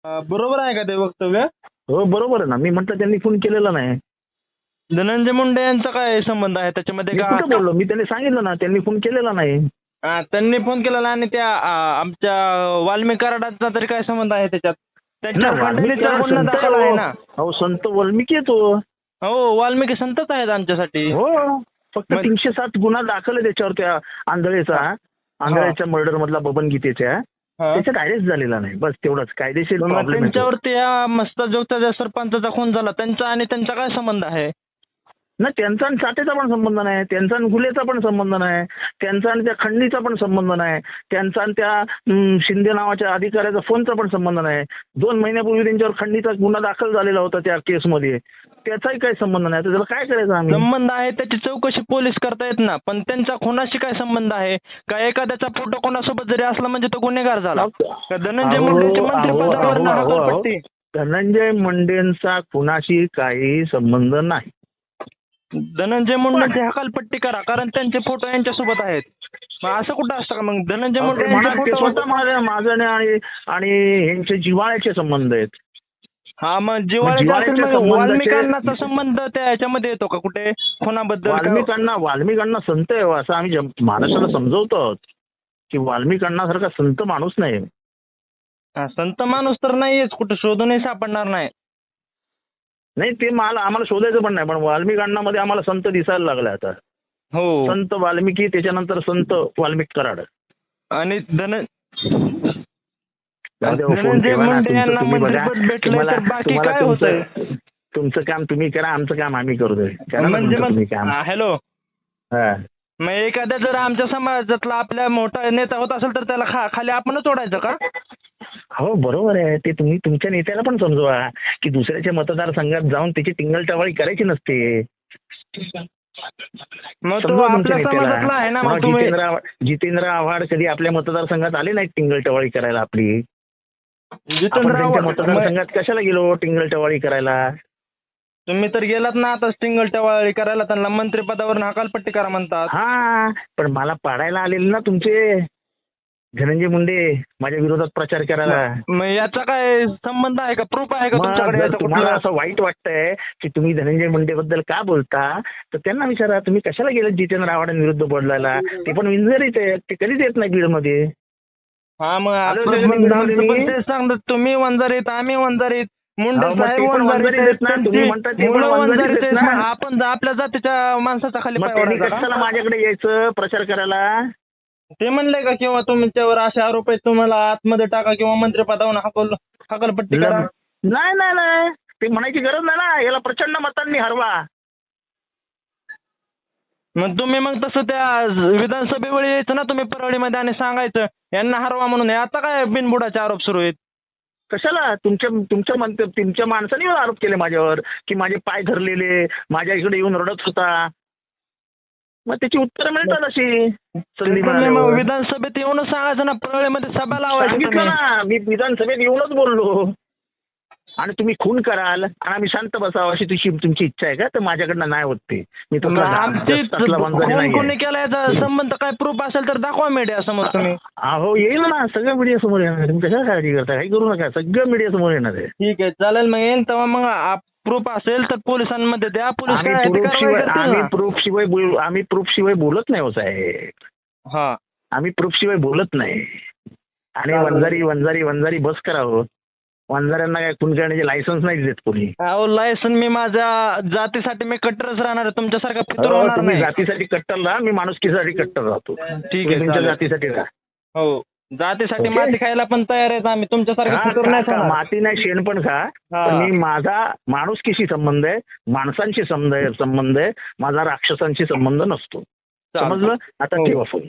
बरोबर आहे का ते वक्तव्य? हो बरोबर आहे ना. मी म्हटलं त्यांनी फोन केलेला नाही. धनंजय मुंडे यांचा काय संबंध आहे त्याच्यामध्ये? मी का कुठं बोललो? मी त्यांनी सांगितलं ना, त्यांनी फोन केलेला नाही. त्यांनी फोन केलेला आणि त्या आमच्या वाल्मिक कराडाचा तरी काय संबंध आहे त्याच्यात? त्यांच्यावर नाही, वाल्मिकी खंडणीचा गुन्हा संत दाखल आहे आहे हो. ना. अहो संत वाल्मिकी आहे तो. हो, वाल्मिकी संतच आहेत आमच्यासाठी. हो फक्त 307 गुन्हा दाखल आहे त्याच्यावर त्या आंधळेचा, आंधळेच्या मर्डर मधला बबन गीतेच्या. त्याच्यात अरेस्ट झालेला नाही. बस तेवढंच कायदेशीर प्रॉब्लेम आहे. त्यांच्यावरती या मस्ताजोगचा ज्या सरपंचाचा खून झाला त्यांचा आणि त्यांचा काय संबंध आहे? नाही त्यांचा आणि साठेचा पण संबंध नाही, त्यांचा आणि गुलेचा पण संबंध नाही, त्यांचा आणि त्या खंडणीचा पण संबंध नाही, त्यांचा आणि त्या शिंदे नावाच्या अधिकाऱ्याचा फोनचा पण संबंध नाही. 2 महिन्यापूर्वी त्यांच्यावर खंडणीचा गुन्हा दाखल झालेला होता त्या केसमध्ये. त्याचाही काही संबंध नाही. तर त्याला काय करायचं आम्ही? संबंध आहे त्याची चौकशी पोलीस करतायत ना, पण त्यांचा खुनाशी काय संबंध आहे? का एखाद्याचा फोटो कोणासोबत जरी असला म्हणजे तो गुन्हेगार झाला? का धनंजय मुंडेची मंत्रिपदावर हकालपट्टी? धनंजय मुंडेंचा खुनाशी काही संबंध नाही. धनंजय मुंडेंची हकालपट्टी करा, कारण त्यांचे फोटो यांच्यासोबत आहेत. मग असं कुठं असतं का? मग धनंजय मुंडे यांचे ते फोटो स्वतः म्हणाले माझं आणि यांचे जिव्हाळ्याचे संबंध आहेत. हा, मग जिव्हाळ्याचा वाल्मिकांनाचा संबंध त्या ह्याच्यामध्ये येतो का कुठे खुनाबद्दल? वाल्मिकांना संत आहे असं आम्ही महाराष्ट्राला समजवतो आहोत की वाल्मिकांना संत माणूस नाही. संत माणूस तर नाहीच, कुठे शोधूनही सापडणार नाही. नाही ते आम्हाला शोधायचं पण नाही, पण वाल्मिकांमध्ये आम्हाला संत दिसायला लागला आता. हो, संत वाल्मिकी, त्याच्यानंतर संत वाल्मिक कराड आणि धनंजय मुंडे यांना मंत्रिपद भेटलं तर बाकी काय होतंय? तुमचं काम तुम्ही करा, आमचं काम आम्ही करू दे. हॅलो, मग एखाद्या जर आमच्या समाजातला आपल्या मोठा नेता होत असेल तर त्याला खाली आपणच ओढायचं का? हो बरोबर आहे. ते तुम्ही तुमच्या नेत्याला पण समजवा की दुसऱ्याच्या मतदारसंघात जाऊन त्याची टिंगलटवाळी करायची नसते. मग तो आपल्या समाजातला आहे ना. मग जितेंद्र आव्हाड कधी आपल्या मतदारसंघात आले नाही टिंगलटवाळी करायला आपली. मतदारसंघात कशाला गेलो टिंगलटवाळी करायला? तुम्ही तर गेलात ना आता टिंगलटवाळी करायला. त्यांना मंत्रिपदावरून हकालपट्टी करा म्हणतात. हा, पण मला पाडायला आलेले ना तुमचे धनंजय मुंडे माझ्या विरोधात प्रचार करायला. मग याचा काय संबंध आहे का? प्रूफ आहे का तुमच्याकडे? तुम्हाला असं वाईट वाटतंय की तुम्ही धनंजय मुंडे बद्दल का बोलता, तर त्यांना विचारा तुम्ही कशाला गेलात जितेंद्र आव्हाडांविरुद्ध बोलायला. ते पण विंजरीत आहेत, ते कधीच येत नाही बीडमध्ये. हा, मग सांगतात तुम्ही वंजारीत, आम्ही वंजारीत, मुंडे साहेब वंजारीत, आपण आपल्या जातीच्या माणसाचा खाली कशाला माझ्याकडे यायचं प्रचार करायला? ते म्हणले का किंवा तुमच्यावर असे आरोप आहेत तुम्हाला आतमध्ये टाका किंवा मंत्रिपदावरून हकालपट्टी करा? नाही ते म्हणायची गरज नाही ना. याला प्रचंड मतांनी हरवा. मग तुम्ही मग तसं त्या विधानसभेवर यायचं ना तुम्ही परळीमध्ये आणि सांगायचं यांना हरवा म्हणून. आता काय बिनबुडाचे आरोप सुरू आहेत? कशाला? तुमच्या माणसाने आरोप केले माझ्यावर की माझे पाय धरलेले, माझ्या इकडे येऊन रडत होता. मग त्याची उत्तर मिळतात अशी संधी मिळाल्यावर. विधानसभेत येऊनच सांगायचं ना, परळीमध्ये सभा लावायची ना. मी विधानसभेत येऊनच बोललो. आणि तुम्ही खून कराल आणि आम्ही शांत बसावं अशी तुमची इच्छा आहे का? तर माझ्याकडनं नाही होत ते. मी कोणी केला याचा संबंध काय प्रूफ असेल तर दाखवा मीडिया समोर तुम्ही. हो येईल ना, सगळं मीडिया समोर येणार. तुम्ही कशाला काळजी करता? काही करू नका, सगळं मीडिया समोर येणार आहे. ठीक आहे, चालेल. मग येईल तेव्हा मग प्रूफ असेल तर पोलिसांमध्ये द्या. आम्ही प्रूफ शिवाय बोलत नाही हो साहेब. हा, आम्ही प्रूफ शिवाय बोलत नाही. आणि वंजारी बस करावं. वंजाऱ्यांना काय खून करण्याचे लायसन्स नाही देत कोणी. लायसन्स मी माझ्या जातीसाठी मी कट्टरच राहणार. तुमच्यासारखा फितूर होणार नाही. जातीसाठी कट्टर राहा, मी माणुसकीसाठी कट्टर राहतो. ठीक आहे, तुमच्या जातीसाठी राहा. हो, जातीसाठी माती खायला पण तयार आहेत आम्ही. तुमच्यासारखं फितूर नाही. माती नाही, शेण पण खा. मी माझा माणुसकीशी संबंध आहे, माणसांशी संबंध आहे. माझा राक्षसांशी संबंध नसतो. समजलं? आता ठेवा फोन.